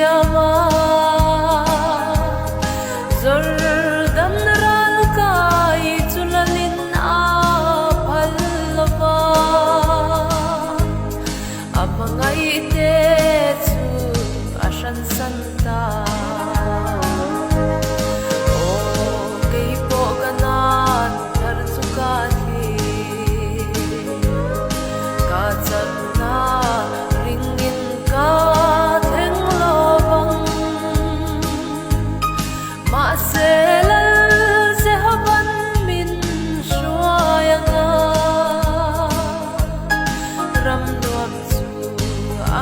siama zordan ral kai chulalin a phalva amangai te chu ashan santa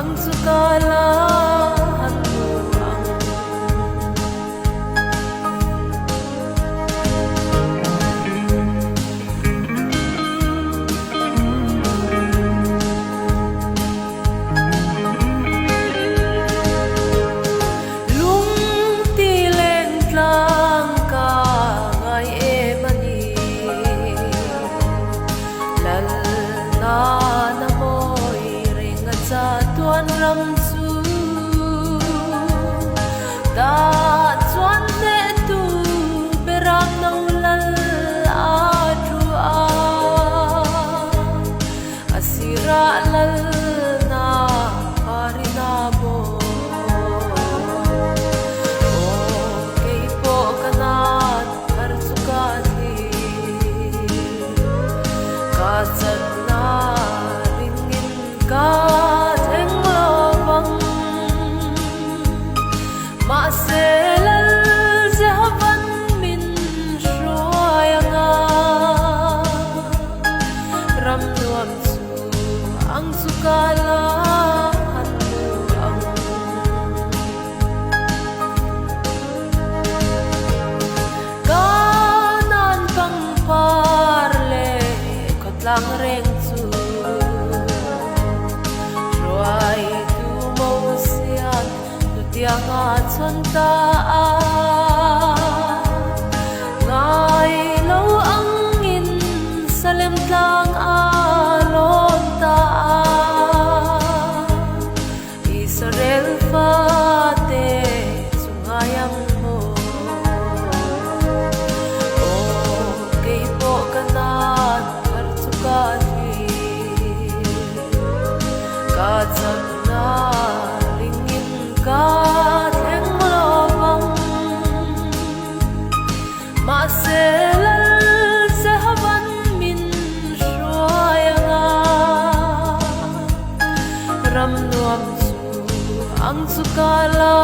ang sukala tuan ram su da tuan ne tu beram nau lal aju a asira lal na parina bo kei po kanat har sukati ka na ringin ka maselal javan min shoyanga ram nuam su ang sukala hanu ang kanan pang parle kotlang reng su shoy tu mo siat yang chon ta ngai lo ang in salem tlang alon ta Israel fate sungayang mo o kay po kanat karsukati katsag na ringin ka maselal sahaban min shoyanga ram nuam su ang sukala